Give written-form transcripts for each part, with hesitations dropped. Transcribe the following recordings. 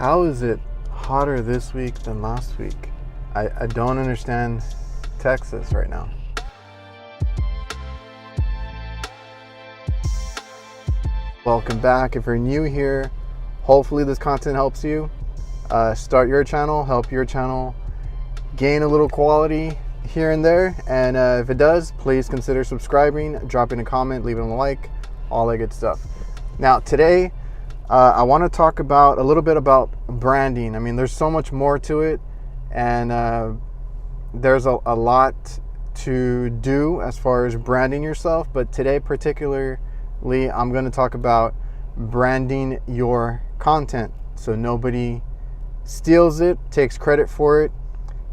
How is it hotter this week than last week? I don't understand Texas right now. Welcome back. If you're new here, hopefully this content helps you start your channel, help your channel gain a little quality here and there. And if it does, please consider subscribing, dropping a comment, leaving a like, all that good stuff. Now today, I want to talk about a little bit about branding. I mean, there's so much more to it, and there's a lot to do as far as branding yourself. But today, particularly, I'm going to talk about branding your content so nobody steals it, takes credit for it,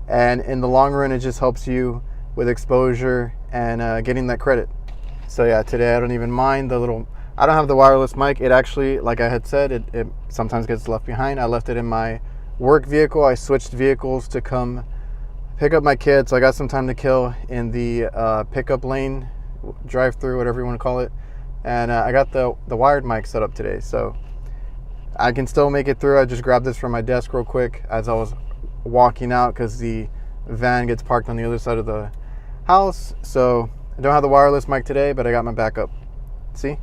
and in the long run, it just helps you with exposure and getting that credit. So yeah, today I don't even mind the little. I don't have the wireless mic. It actually, like I had said, it sometimes gets left behind. I left it in my work vehicle. I switched vehicles to come pick up my kids. So I got some time to kill in the pickup lane, drive through, whatever you want to call it. And I got the wired mic set up today. So I can still make it through. I just grabbed this from my desk real quick as I was walking out because the van gets parked on the other side of the house. So I don't have the wireless mic today, but I got my backup. See?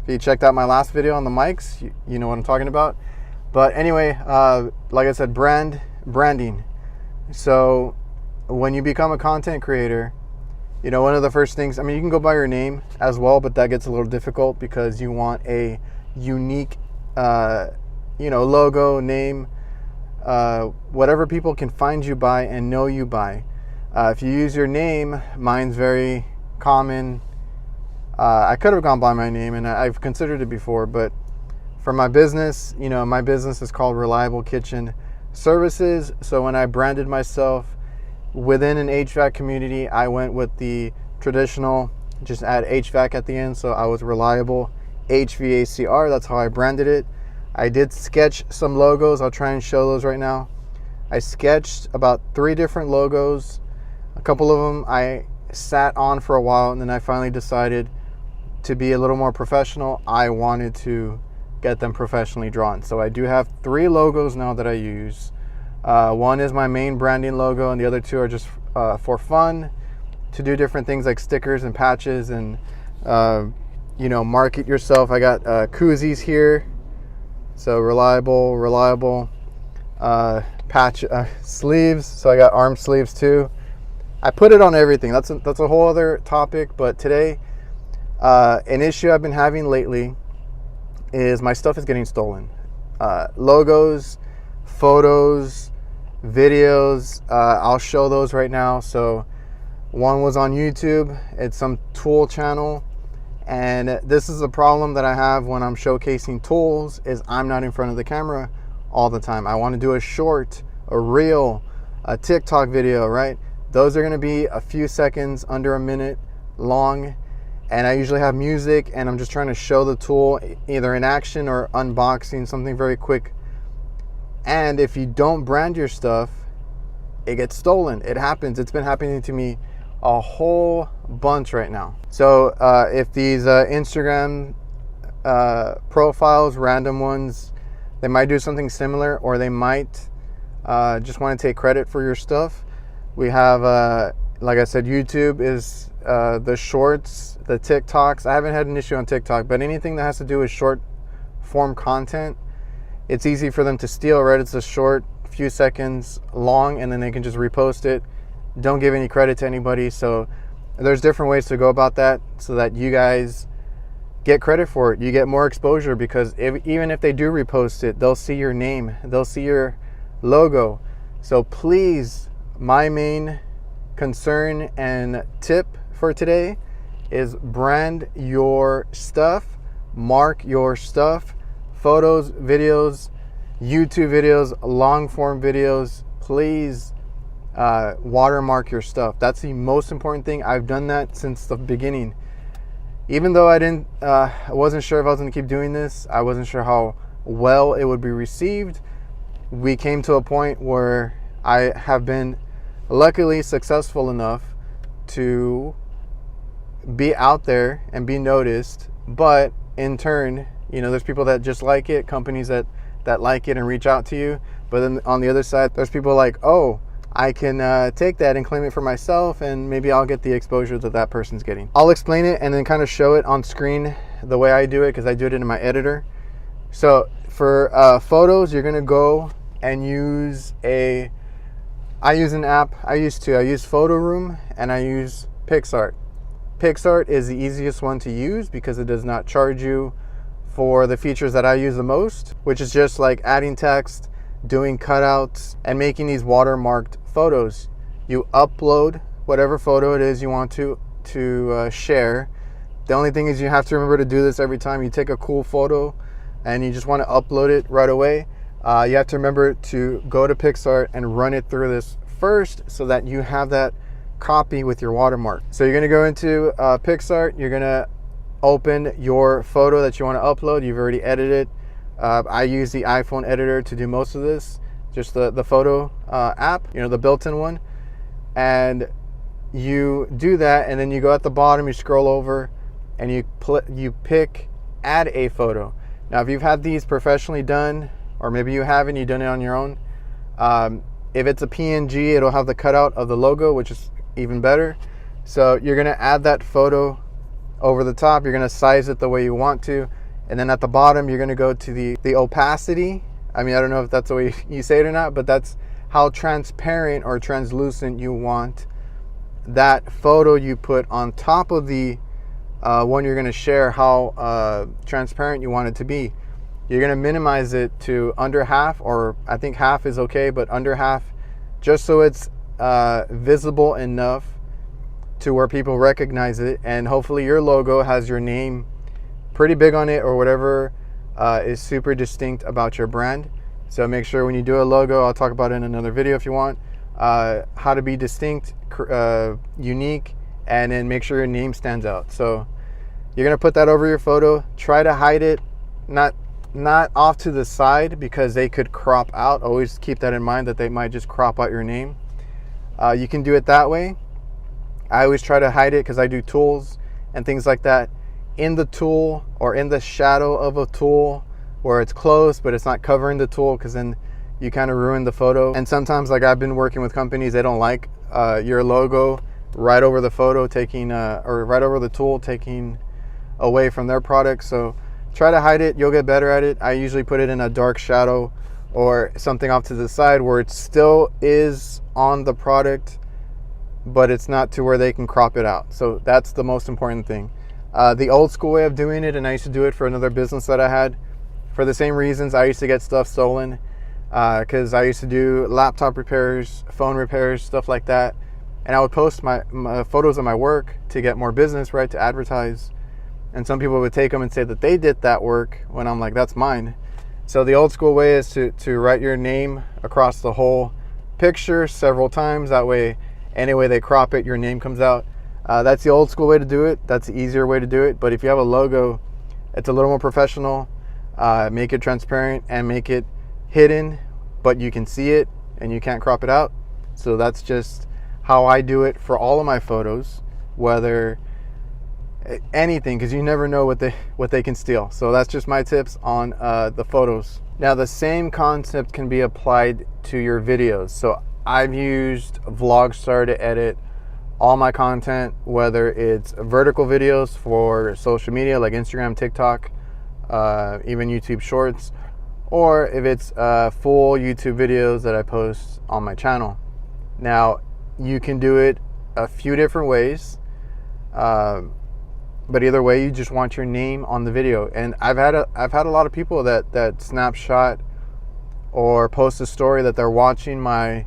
If you checked out my last video on the mics, you know what I'm talking about. But anyway, like I said, branding. So when you become a content creator, you know, one of the first things, I mean, you can go by your name as well, but that gets a little difficult because you want a unique, logo, name, whatever people can find you by and know you by. If you use your name, mine's very common. I could have gone by my name, and I've considered it before, but for my business, you know, my business is called Reliable Kitchen Services. So when I branded myself within an HVAC community, I went with the traditional, just add HVAC at the end. So I was Reliable HVACR. That's how I branded it. I did sketch some logos. I'll try and show those right now. I sketched about 3 different logos. A couple of them I sat on for a while, and then I finally decided to be a little more professional. I wanted to get them professionally drawn. So I do have 3 logos now that I use. One is my main branding logo, and the other 2 are just for fun, to do different things like stickers and patches and, market yourself. I got koozies here. So reliable patch sleeves. So I got arm sleeves too. I put it on everything. That's a whole other topic. But today, an issue I've been having lately is my stuff is getting stolen. Logos, photos, videos. I'll show those right now. So one was on YouTube. It's some tool channel. And this is a problem that I have when I'm showcasing tools is I'm not in front of the camera all the time. I want to do a short, a reel, a TikTok video, right? Those are going to be a few seconds, under a minute long. And I usually have music, and I'm just trying to show the tool either in action or unboxing, something very quick. And if you don't brand your stuff, it gets stolen. It happens. It's been happening to me a whole bunch right now. So if these Instagram profiles, random ones, they might do something similar, or they might just want to take credit for your stuff. We have, like I said, YouTube is the shorts, the TikToks. I haven't had an issue on TikTok, but anything that has to do with short form content, it's easy for them to steal, right? It's a short, few seconds long, and then they can just repost it. Don't give any credit to anybody. So there's different ways to go about that so that you guys get credit for it. You get more exposure because even if they do repost it, they'll see your name, they'll see your logo. So please, my main concern and tip for today is brand your stuff, mark your stuff, photos, videos, YouTube videos, long form videos. Please watermark your stuff. That's the most important thing. I've done that since the beginning. Even though I wasn't sure if I was going to keep doing this, I wasn't sure how well it would be received. We came to a point where I have been luckily successful enough to be out there and be noticed, but in turn, you know, there's people that just like it, companies that that like it and reach out to you. But then on the other side, there's people like, oh, I can take that and claim it for myself, and maybe I'll get the exposure that that person's getting. I'll explain it and then kind of show it on screen the way I do it, because I do it in my editor. So for photos, you're gonna go and use I use an app. I use Photoroom and I use PicsArt. PicsArt is the easiest one to use because it does not charge you for the features that I use the most, which is just like adding text, doing cutouts, and making these watermarked photos. You upload whatever photo it is you want to share. The only thing is you have to remember to do this every time you take a cool photo and you just want to upload it right away. You have to remember to go to PicsArt and run it through this first so that you have that copy with your watermark. So you're going to go into PicsArt, you're going to open your photo that you want to upload. You've already edited it. I use the iPhone editor to do most of this, just the photo app, the built-in one. And you do that, and then you go at the bottom, you scroll over, and you pick add a photo. Now, if you've had these professionally done, or maybe you haven't, you've done it on your own, if it's a PNG, it'll have the cutout of the logo, which is even better. So you're going to add that photo over the top. You're going to size it the way you want to. And then at the bottom, you're going to go to the opacity. I mean, I don't know if that's the way you say it or not, but that's how transparent or translucent you want that photo you put on top of the one you're going to share, how transparent you want it to be. You're going to minimize it to under half, or I think half is okay, but under half, just so it's visible enough to where people recognize it. And hopefully your logo has your name pretty big on it, or whatever is super distinct about your brand. So make sure when you do a logo, I'll talk about it in another video if you want, how to be distinct, unique, and then make sure your name stands out. So you're going to put that over your photo. Try to hide it, not off to the side, because they could crop out. Always keep that in mind, that they might just crop out your name. You can do it that way. I always try to hide it because I do tools and things like that in the tool, or in the shadow of a tool where it's close but it's not covering the tool, because then you kind of ruin the photo. And sometimes, like, I've been working with companies, they don't like your logo right over the photo, taking or right over the tool, taking away from their product. So try to hide it. You'll get better at it. I usually put it in a dark shadow or something off to the side where it still is on the product, but it's not to where they can crop it out. So that's the most important thing. The old school way of doing it, and I used to do it for another business that I had, for the same reasons. I used to get stuff stolen because I used to do laptop repairs, phone repairs, stuff like that. And I would post my photos of my work to get more business, right, to advertise. And some people would take them and say that they did that work, when I'm like, that's mine. So the old school way is to write your name across the whole picture several times. That way, any way they crop it, your name comes out. That's the old school way to do it. That's the easier way to do it. But if you have a logo, it's a little more professional. Make it transparent and make it hidden, but you can see it and you can't crop it out. So that's just how I do it for all of my photos, whether anything, because you never know what they can steal. So that's just my tips on the photos. Now, the same concept can be applied to your videos. So I've used Vlogstar to edit all my content, whether it's vertical videos for social media like Instagram, TikTok, even YouTube Shorts, or if it's full YouTube videos that I post on my channel. Now, you can do it a few different ways, but either way, you just want your name on the video. And I've had a lot of people that snapshot or post a story that they're watching my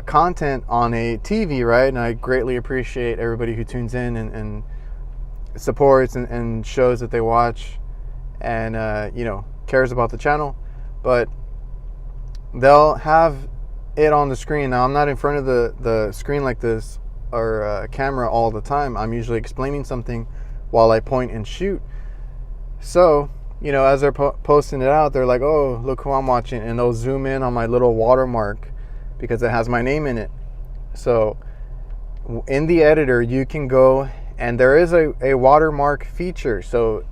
content on a TV, right? And I greatly appreciate everybody who tunes in and supports and shows that they watch and cares about the channel. But they'll have it on the screen. Now, I'm not in front of the screen like this, or camera, all the time. I'm usually explaining something while I point and shoot. So, as they're posting it out, they're like, oh, look who I'm watching. And they'll zoom in on my little watermark because it has my name in it. So in the editor, you can go, and there is a watermark feature. So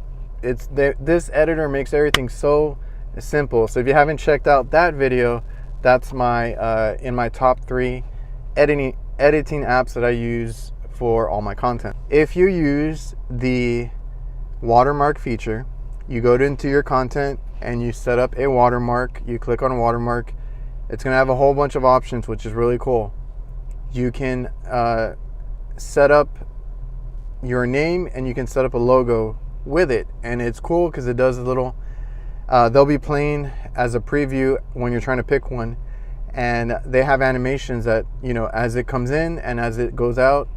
this editor makes everything so simple. So if you haven't checked out that video, that's my in my top 3 editing apps that I use for all my content. If you use the watermark feature, you go into your content and you set up a watermark. You click on watermark. It's going to have a whole bunch of options, which is really cool. You can set up your name and you can set up a logo with it, and it's cool because it does a little they'll be playing as a preview when you're trying to pick one, and they have animations that, you know, as it comes in and as it goes out,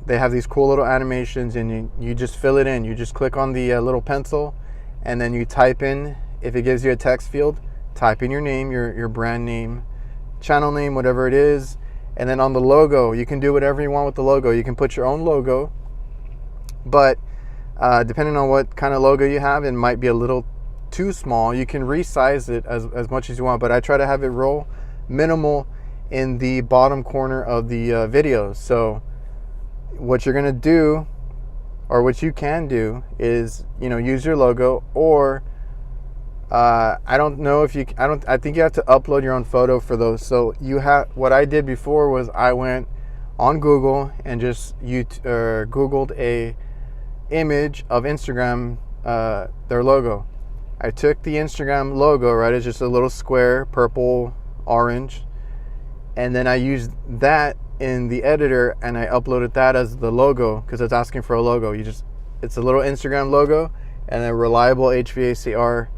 they have these cool little animations, and you just fill it in. You just click on the little pencil, and then you type in, if it gives you a text field, type in your name, your brand name, channel name, whatever it is. And then on the logo, you can do whatever you want with the logo. You can put your own logo, but depending on what kind of logo you have, it might be a little too small. You can resize it as much as you want, but I try to have it real minimal in the bottom corner of the videos. So what you're gonna do, or what you can do, is, you know, use your logo, or I don't know if you, I think you have to upload your own photo for those. So you have, what I did before was I went on Google and just Googled a image of Instagram, their logo. I took the Instagram logo, right? It's just a little square, purple, orange. And then I used that in the editor and I uploaded that as the logo because it's asking for a logo. It's a little Instagram logo and a reliable HVACR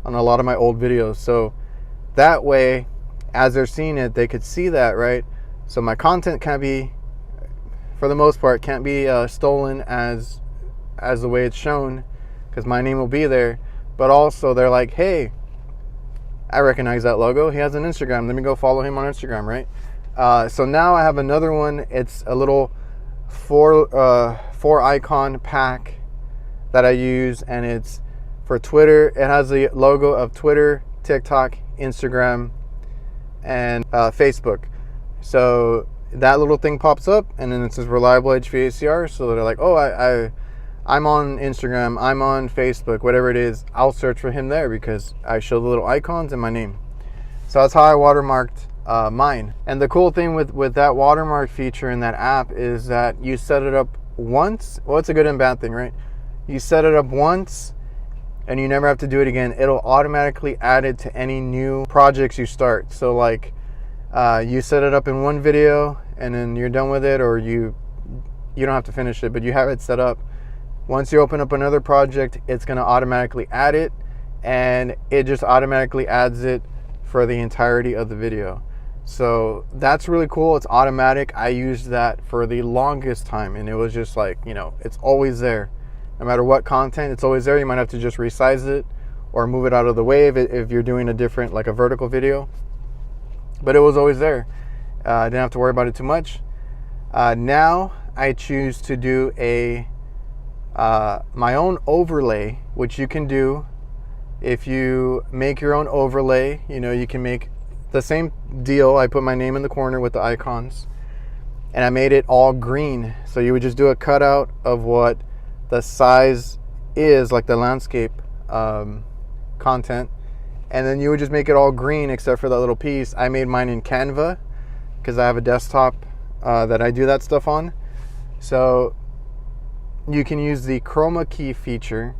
on a lot of my old videos. So that way, as they're seeing it, they could see that, right? So my content can't be, for the most part, can't be stolen as the way it's shown, because my name will be there. But also they're like, hey, I recognize that logo. He has an Instagram. Let me go follow him on Instagram, right? So now I have another one. It's a little four icon pack that I use, and it's for Twitter. It has the logo of Twitter, TikTok, Instagram, and Facebook. So that little thing pops up, and then it says reliable HVACR. So they're like, oh, I'm on Instagram, I'm on Facebook, whatever it is. I'll search for him there because I show the little icons and my name. So that's how I watermarked mine. And the cool thing with that watermark feature in that app is that you set it up once. Well, it's a good and bad thing, right? You set it up once and you never have to do it again. It'll automatically add it to any new projects you start. So like you set it up in one video and then you're done with it, or you don't have to finish it, but you have it set up. Once you open up another project, it's going to automatically add it, and it just automatically adds it for the entirety of the video. So that's really cool. It's automatic. I used that for the longest time, and it was just like, you know, it's always there. No matter what content, it's always there. You might have to just resize it or move it out of the way if you're doing a different, like a vertical video. But it was always there. I didn't have to worry about it too much. Now I choose to do my own overlay, which you can do if you make your own overlay. You know, you can make the same deal. I put my name in the corner with the icons, and I made it all green. So you would just do a cutout of what the size is, like the landscape content, and then you would just make it all green except for that little piece. I made mine in Canva because I have a desktop that I do that stuff on. So you can use the chroma key feature.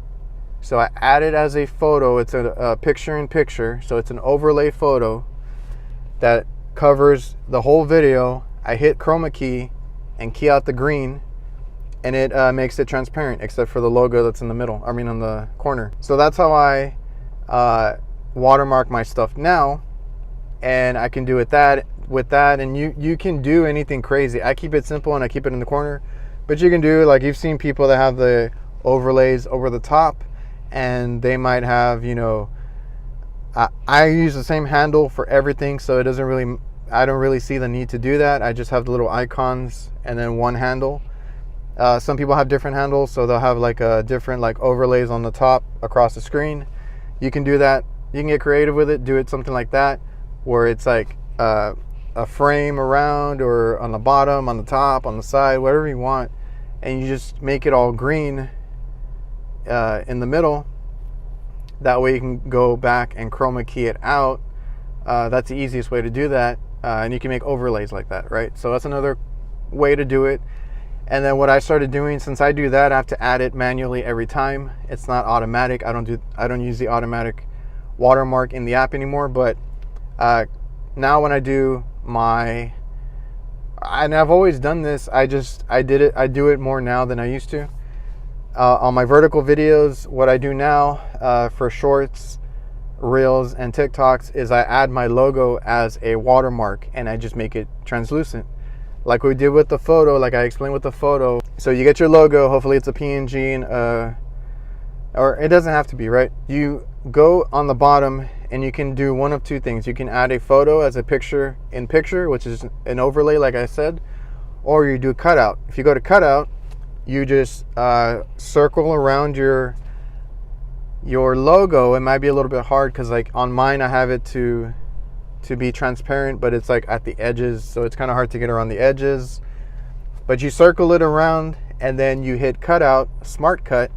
So I add it as a photo. It's a picture in picture. So it's an overlay photo that covers the whole video. I hit chroma key and key out the green, and it makes it transparent except for the logo that's in the middle, I mean on the corner. So that's how I watermark my stuff now, and I can do with that, and you can do anything crazy. I keep it simple and I keep it in the corner. But you can do, like, you've seen people that have the overlays over the top, and they might have, you know, I use the same handle for everything, so I don't really see the need to do that. I just have the little icons and then one handle. Some people have different handles, so they'll have like a different like overlays on the top across the screen. You can do that. You can get creative with it. Do it something like that, where it's like a frame around, or on the bottom, on the top, on the side, whatever you want, and you just make it all green in the middle. That way you can go back and chroma key it out. That's the easiest way to do that. And you can make overlays like that, right? So that's another way to do it. And then what I started doing, since I do that, I have to add it manually every time. It's not automatic. I don't use the automatic watermark in the app anymore. But now when I do and I've always done this, I do it more now than I used to. On my vertical videos, what I do now for shorts, reels, and TikToks is I add my logo as a watermark and I just make it translucent. Like we did with the photo, like I explained with the photo. So you get your logo, hopefully it's a PNG, or it doesn't have to be, right? You go on the bottom and you can do one of two things. You can add a photo as a picture in picture, which is an overlay like I said, or you do cutout. If you go to cutout, you just circle around your logo. It might be a little bit hard because like on mine I have it to be transparent, but it's like at the edges, so it's kind of hard to get around the edges. But you circle it around and then you hit cutout, smart cut,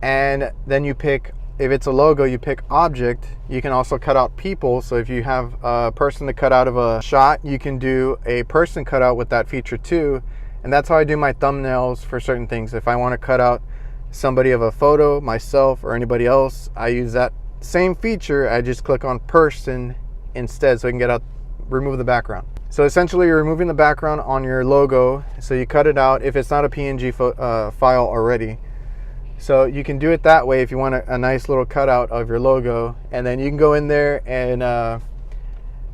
and then you pick, if it's a logo, you pick object. You can also cut out people. So if you have a person to cut out of a shot, you can do a person cutout with that feature too. And that's how I do my thumbnails for certain things. If I want to cut out somebody of a photo, myself or anybody else, I use that same feature. I just click on person instead, so I can remove the background. So essentially you're removing the background on your logo, so you cut it out if it's not a PNG file already. So you can do it that way if you want a nice little cutout of your logo, and then you can go in there and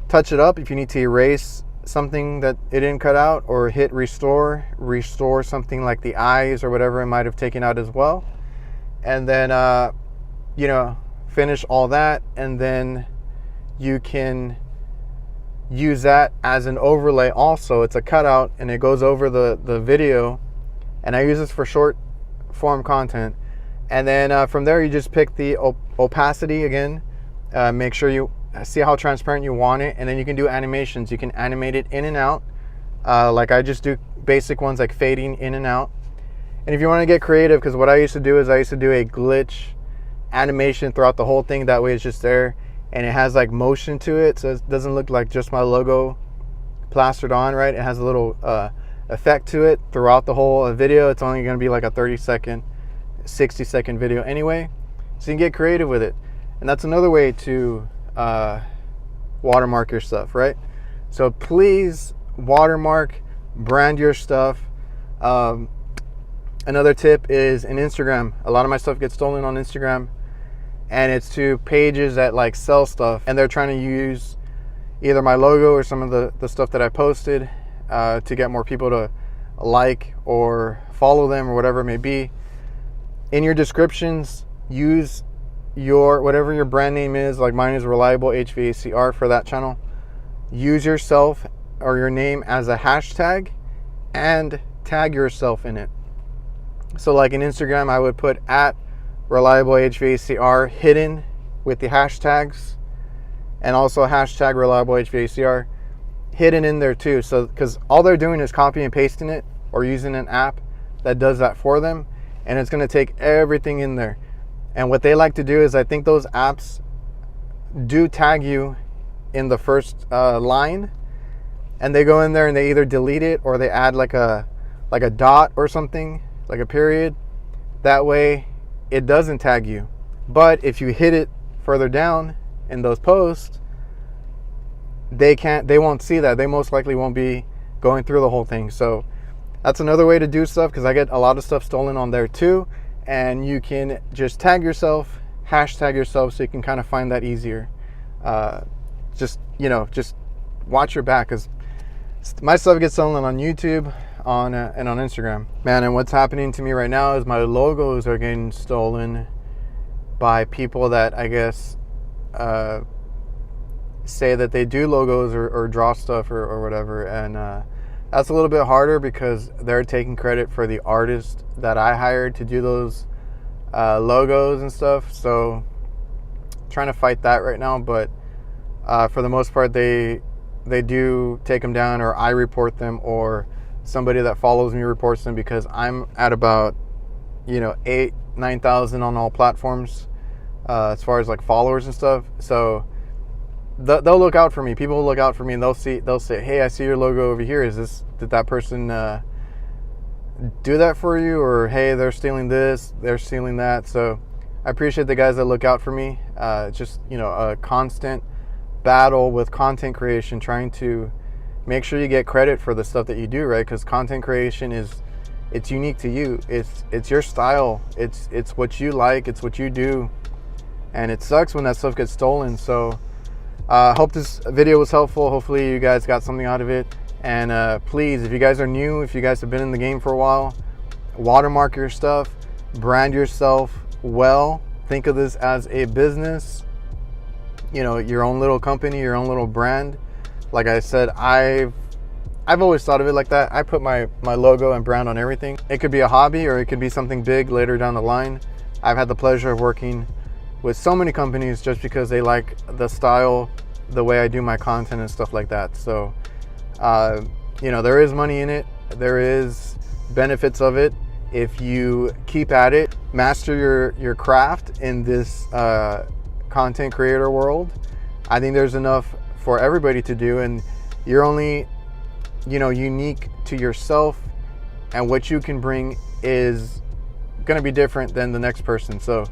touch it up if you need to erase something that it didn't cut out, or hit restore something like the eyes or whatever it might have taken out as well. And then finish all that, and then you can use that as an overlay also. It's a cutout and it goes over the video, and I use this for short form content. And then from there you just pick the opacity again, make sure you see how transparent you want it, and then you can do animations. You can animate it in and out, like I just do basic ones like fading in and out. And if you want to get creative, because what I used to do is I used to do a glitch animation throughout the whole thing, that way it's just there and it has like motion to it, so it doesn't look like just my logo plastered on, right? It has a little effect to it throughout the whole video. It's only going to be like a 30-second, 60-second video anyway, so you can get creative with it. And that's another way to watermark your stuff, right? So please watermark, brand your stuff. Another tip is in Instagram. A lot of my stuff gets stolen on Instagram, and it's to pages that like sell stuff, and they're trying to use either my logo or some of the stuff that I posted to get more people to like or follow them or whatever it may be. In your descriptions, use whatever your brand name is. Like mine is Reliable HVACR for that channel. Use yourself or your name as a hashtag and tag yourself in it. So like in Instagram, I would put at Reliable HVACR hidden with the hashtags, and also hashtag Reliable HVACR hidden in there too. So because all they're doing is copy and pasting it or using an app that does that for them, and it's going to take everything in there. And what they like to do is, I think those apps do tag you in the first line, and they go in there and they either delete it or they add like a dot or something, like a period. That way it doesn't tag you. But if you hit it further down in those posts, they won't see that. They most likely won't be going through the whole thing. So that's another way to do stuff, because I get a lot of stuff stolen on there too. And you can just tag yourself, hashtag yourself, so you can kind of find that easier. Just watch your back, because my stuff gets stolen on YouTube, and on Instagram, man. And what's happening to me right now is my logos are getting stolen by people that I guess say that they do logos or draw stuff or whatever. And that's a little bit harder because they're taking credit for the artist that I hired to do those logos and stuff. So trying to fight that right now, but for the most part they do take them down, or I report them, or somebody that follows me reports them, because I'm at about 8,000-9,000 on all platforms as far as like followers and stuff. So they'll look out for me. People will look out for me, and they'll say, hey, I see your logo over here. Did that person do that for you? Or hey, they're stealing this, they're stealing that. So I appreciate the guys that look out for me. Just, you know, a constant battle with content creation, trying to make sure you get credit for the stuff that you do, right? Because content creation it's unique to you. It's your style. It's what you like. It's what you do, and it sucks when that stuff gets stolen. So hope this video was helpful. Hopefully you guys got something out of it. And please, if you guys are new, if you guys have been in the game for a while, watermark your stuff, brand yourself well. Think of this as a business, you know, your own little company, your own little brand. Like I said, I've always thought of it like that. I put my logo and brand on everything. It could be a hobby, or it could be something big later down the line. I've had the pleasure of working with so many companies just because they like the style, the way I do my content and stuff like that. So you know, there is money in it. There is benefits of it if you keep at it, master your craft in this content creator world. I think there's enough for everybody to do, and you're only, you know, unique to yourself, and what you can bring is going to be different than the next person. So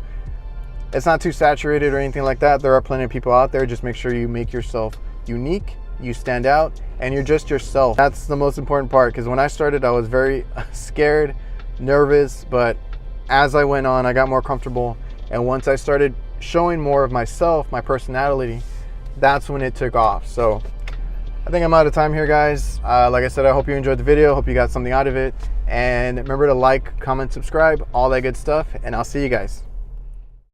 it's not too saturated or anything like that. There are plenty of people out there. Just make sure you make yourself unique, you stand out, and you're just yourself. That's the most important part, because when I started, I was very scared, nervous, but as I went on, I got more comfortable. And once I started showing more of myself, my personality, that's when it took off. So I think I'm out of time here, guys. Like I said, I hope you enjoyed the video. Hope you got something out of it. And remember to like, comment, subscribe, all that good stuff. And I'll see you guys.